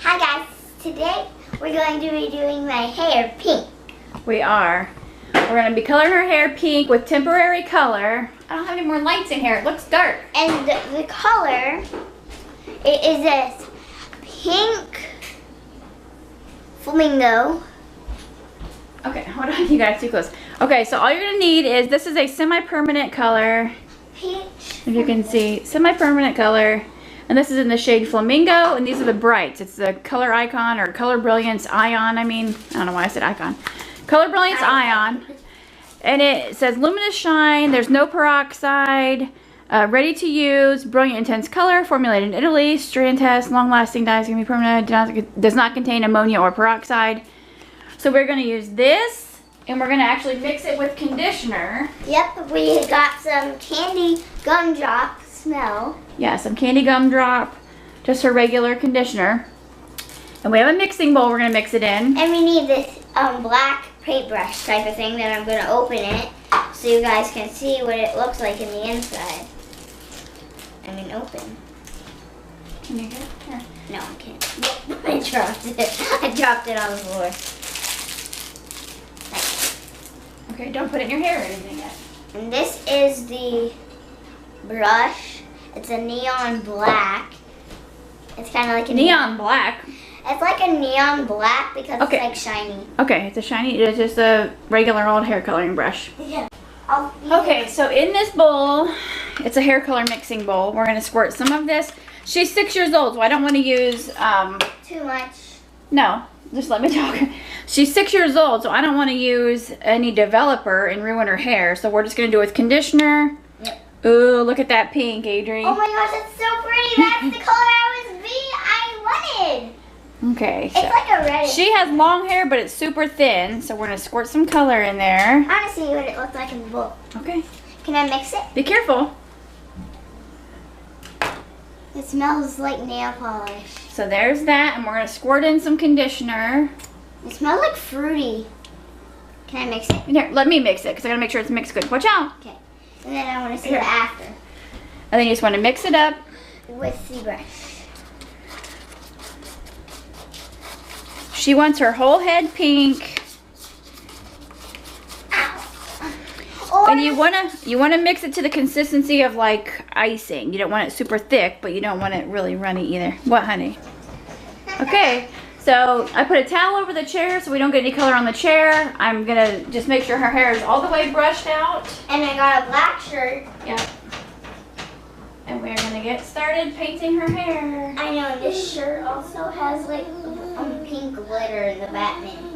Hi guys, today we're going to be doing my hair pink. We are. We're going to be coloring her hair pink with temporary color. I don't have any more lights in here. It looks dark. And the color, it is this pink flamingo. Okay, hold on, you guys, too close. Okay, so all you're going to need is, this is a semi-permanent color. Peach. If you can see, semi-permanent color. And this is in the shade Flamingo, and these are the brights. It's the Color Icon, or Color Brilliance Ion, I don't know why I said Icon. Color Brilliance Ion. And it says Luminous Shine, there's no peroxide, ready to use, brilliant intense color, formulated in Italy, strand test, long-lasting dyes, can be permanent, does not contain ammonia or peroxide. So we're gonna use this, and we're gonna actually mix it with conditioner. Yep, we got some candy gumdrop smell. Yeah, some candy gumdrop, just her regular conditioner. And we have a mixing bowl we're gonna mix it in. And we need this black paintbrush type of thing that I'm gonna open it so you guys can see what it looks like in the inside. I mean, open. Can you get it? Here. No, I can't. I dropped it. I dropped it on the floor. Okay, don't put it in your hair or anything yet. And this is the brush. It's a neon black. It's kind of like a neon black. It's like a neon black because okay. It's like shiny. Okay, it's a shiny, it's just a regular old hair coloring brush. Yeah. Okay, so in this bowl, it's a hair color mixing bowl. We're gonna squirt some of this. She's 6 years old, so I don't want to use too much. No, just let me talk. She's 6 years old, so I don't want to use any developer and ruin her hair. So we're just gonna do it with conditioner. Yep. Ooh, look at that pink, Adrian. Oh my gosh, that's so pretty. That's the color I wanted. Okay. It's like a reddish. She has long hair, but it's super thin, so we're gonna squirt some color in there. I want to see what it looks like in the bowl. Okay. Can I mix it? Be careful. It smells like nail polish. So there's that, and we're gonna squirt in some conditioner. It smells like fruity. Can I mix it? Here, let me mix it, because I gotta make sure it's mixed good. Watch out. Okay. And then I want to see the after. And then you just want to mix it up. With the brush. She wants her whole head pink. Oh, And you wanna mix it to the consistency of like icing. You don't want it super thick, but you don't want it really runny either. What, honey? Okay. So I put a towel over the chair so we don't get any color on the chair. I'm gonna just make sure her hair is all the way brushed out. And I got a black shirt. Yep. And we're gonna get started painting her hair. I know, and this shirt also has like pink glitter in the Batman.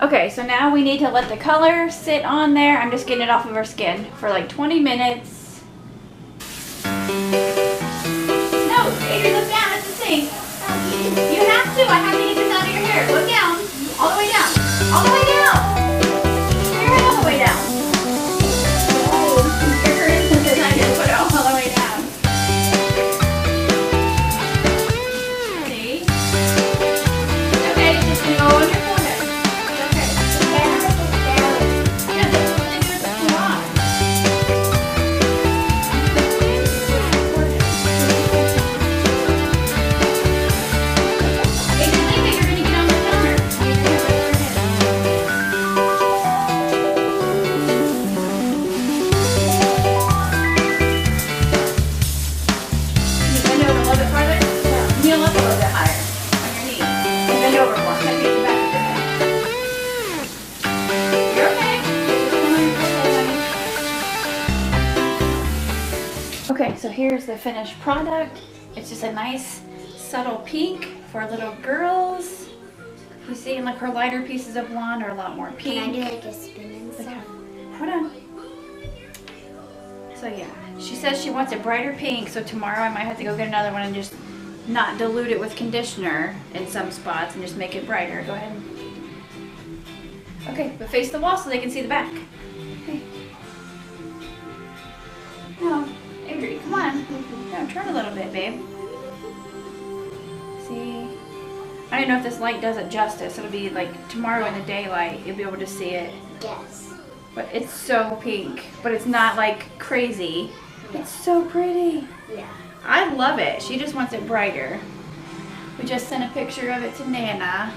Okay, so now we need to let the color sit on there. I'm just getting it off of her skin for like 20 minutes. No, Adrian, look down at the sink. You have to. I have to get this out of your hair. Look down. All the way down. All the way down. Your hair all the way down. Your hair is because I just put it all the way down. See? Okay, it's just going to go on your forehead. Okay. Yeah, that's what they do with the salon. Okay, so here's the finished product. It's just a nice subtle pink for little girls. You see, like her lighter pieces of blonde are a lot more pink. Can I do like a spin and stuff? Hold on. So yeah, she says she wants a brighter pink, so tomorrow I might have to go get another one and just not dilute it with conditioner in some spots and just make it brighter. Go ahead. Okay, but face the wall so they can see the back. Okay. No. Avery, come on. No, turn a little bit, babe. See? I don't know if this light does it justice. It'll be like tomorrow in the daylight, you'll be able to see it. Yes. But it's so pink, but it's not like crazy. Yeah. It's so pretty. Yeah. I love it. She just wants it brighter. We just sent a picture of it to Nana.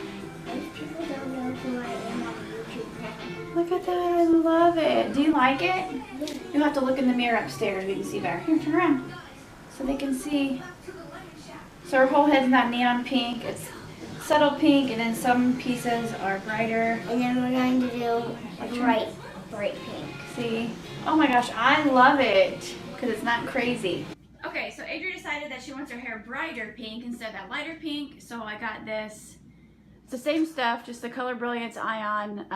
If people don't know who I am on YouTube now. Look at that. I love it. Do you like it? Yeah. You'll have to look in the mirror upstairs. We can see better. Here, turn around. So they can see. So her whole head's not neon pink. It's subtle pink, and then some pieces are brighter. And then we're going to do a bright pink. See? Oh my gosh, I love it. Because it's not crazy. Okay, so Adriana decided that she wants her hair brighter pink instead of that lighter pink. So I got this. It's the same stuff, just the Color Brilliance Ion,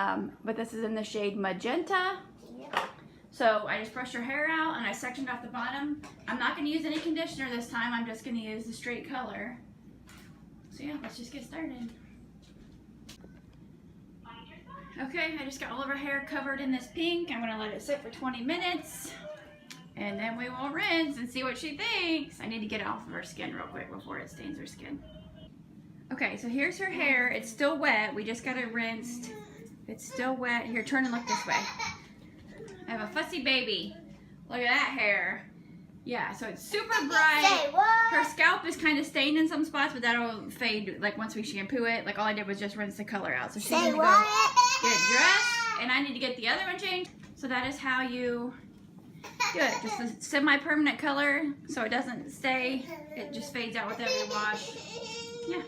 but this is in the shade Magenta. Yep. So I just brushed her hair out and I sectioned off the bottom. I'm not going to use any conditioner this time. I'm just going to use the straight color. So yeah, let's just get started. Okay, I just got all of her hair covered in this pink. I'm going to let it sit for 20 minutes. And then we will rinse and see what she thinks. I need to get it off of her skin real quick before it stains her skin. Okay, so here's her hair. It's still wet. We just got it rinsed. It's still wet. Here, turn and look this way. I have a fussy baby. Look at that hair. Yeah, so it's super bright. Say what? Her scalp is kind of stained in some spots, but that'll fade like once we shampoo it. Like all I did was just rinse the color out. So she's gonna go get dressed, and I need to get the other one changed. So that is how you do it. Just a semi-permanent color, so it doesn't stay. It just fades out with every wash. Yeah.